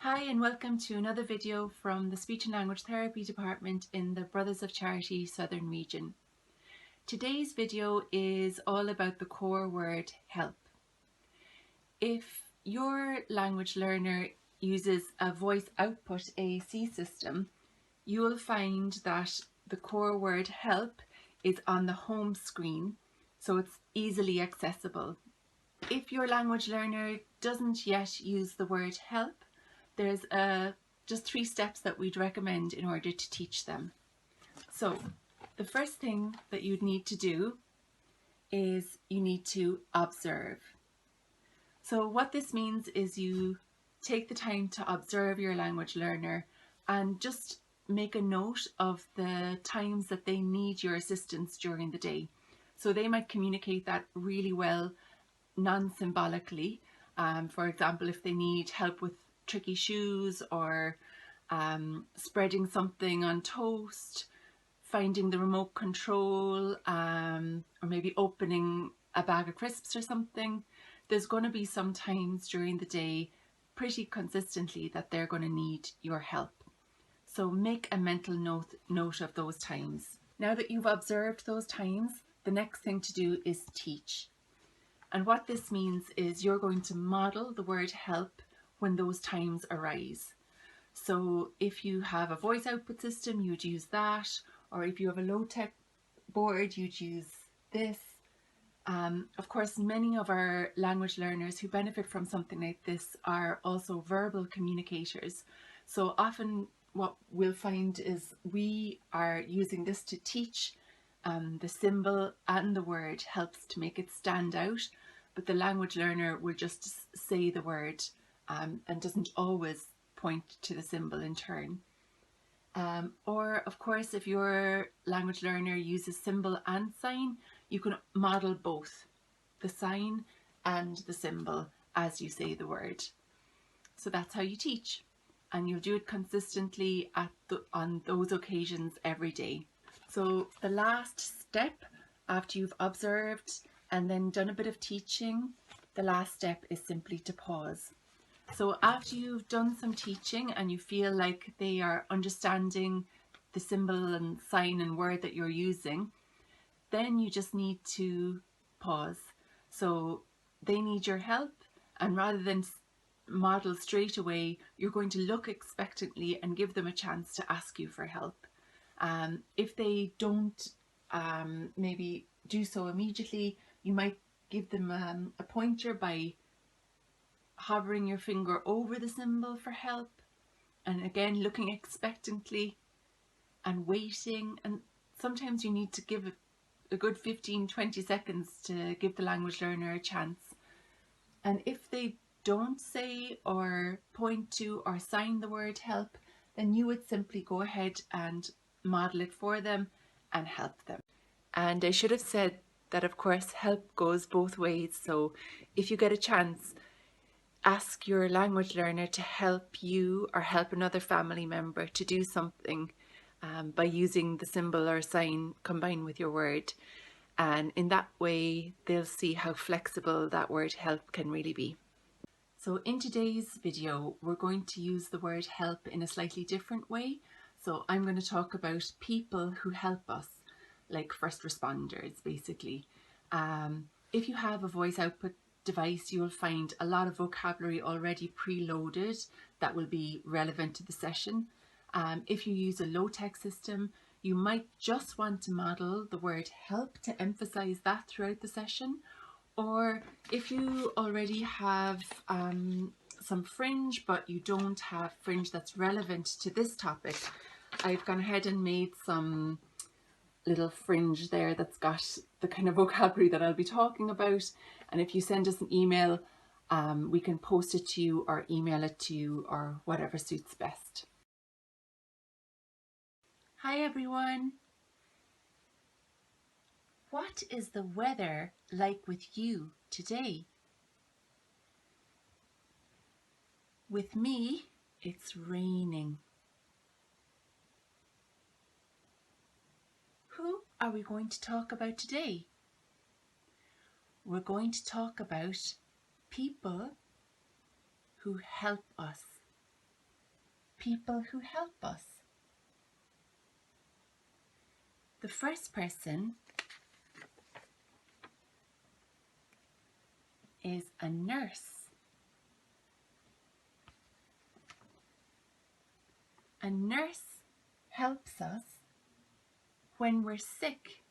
Hi and welcome to another video from the Speech and Language Therapy Department in the Brothers of Charity Southern Region. Today's video is all about the core word help. If your language learner uses a voice output AAC system, you will find that the core word help is on the home screen, so it's easily accessible. If your language learner doesn't yet use the word help, there's just 3 steps that we'd recommend in order to teach them. So the first thing that you'd need to do is you need to observe. So what this means is you take the time to observe your language learner and just make a note of the times that they need your assistance during the day. So they might communicate that really well non-symbolically. For example, if they need help with tricky shoes or spreading something on toast, finding the remote control, or maybe opening a bag of crisps or something, there's going to be some times during the day pretty consistently that they're going to need your help. So make a mental note of those times. Now that you've observed those times, the next thing to do is teach. And what this means is you're going to model the word help when those times arise. So if you have a voice output system, you'd use that, or if you have a low-tech board, you'd use this. Of course, many of our language learners who benefit from something like this are also verbal communicators. So often what we'll find is we are using this to teach. The symbol and the word helps to make it stand out, but the language learner will just say the word and doesn't always point to the symbol in turn. Or of course, if your language learner uses symbol and sign, you can model both the sign and the symbol as you say the word. So that's how you teach, and you'll do it consistently on those occasions every day. So the last step after you've observed and then done a bit of teaching, the last step is simply to pause. So after you've done some teaching and you feel like they are understanding the symbol and sign and word that you're using, then you just need to pause. So they need your help, and rather than model straight away, you're going to look expectantly and give them a chance to ask you for help. If they don't maybe do so immediately, you might give them a pointer by hovering your finger over the symbol for help, and again looking expectantly and waiting. And sometimes you need to give it a good 15-20 seconds to give the language learner a chance. And if they don't say or point to or sign the word help, then you would simply go ahead and model it for them and help them. And I should have said that of course help goes both ways. So if you get a chance, ask your language learner to help you or help another family member to do something by using the symbol or sign combined with your word. And in that way, they'll see how flexible that word help can really be. So in today's video, we're going to use the word help in a slightly different way. So I'm going to talk about people who help us, like first responders, basically. If you have a voice output device, you'll find a lot of vocabulary already preloaded that will be relevant to the session. If you use a low-tech system, you might just want to model the word help to emphasize that throughout the session. Or if you already have some fringe, but you don't have fringe that's relevant to this topic, I've gone ahead and made some little fringe there that's got the kind of vocabulary that I'll be talking about. And if you send us an email, we can post it to you or email it to you or whatever suits best. Hi everyone! What is the weather like with you today? With me, it's raining. Who are we going to talk about today? We're going to talk about people who help us. people who help us. The first person is a nurse. A nurse helps us when we're sick.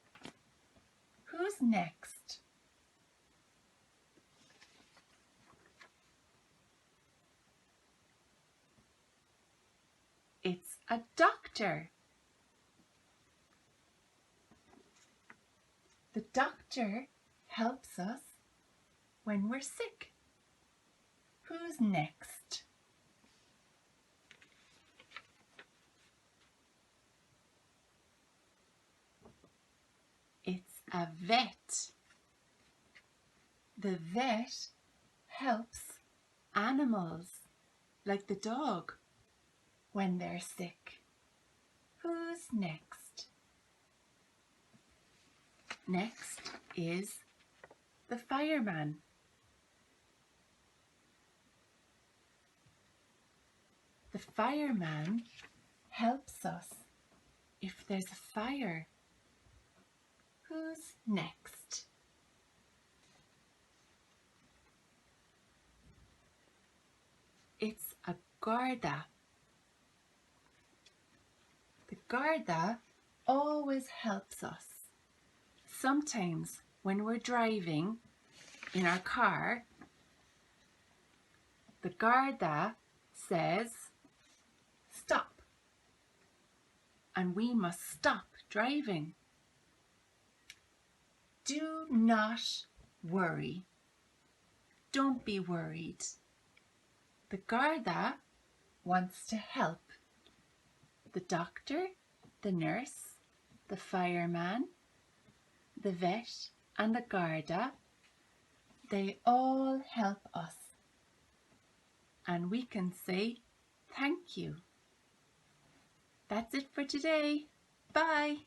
Who's next? It's a doctor. The doctor helps us when we're sick. Who's next? It's a vet. The vet helps animals, like the dog, when they're sick. Who's next? Next is the fireman. The fireman helps us if there's a fire. Who's next? It's a Garda. The Garda always helps us. Sometimes when we're driving in our car, the Garda says, stop, and we must stop driving. Do not worry. Don't be worried. The Garda wants to help. The doctor, the nurse, the fireman, the vet and the Garda, they all help us. And we can say thank you. That's it for today. Bye.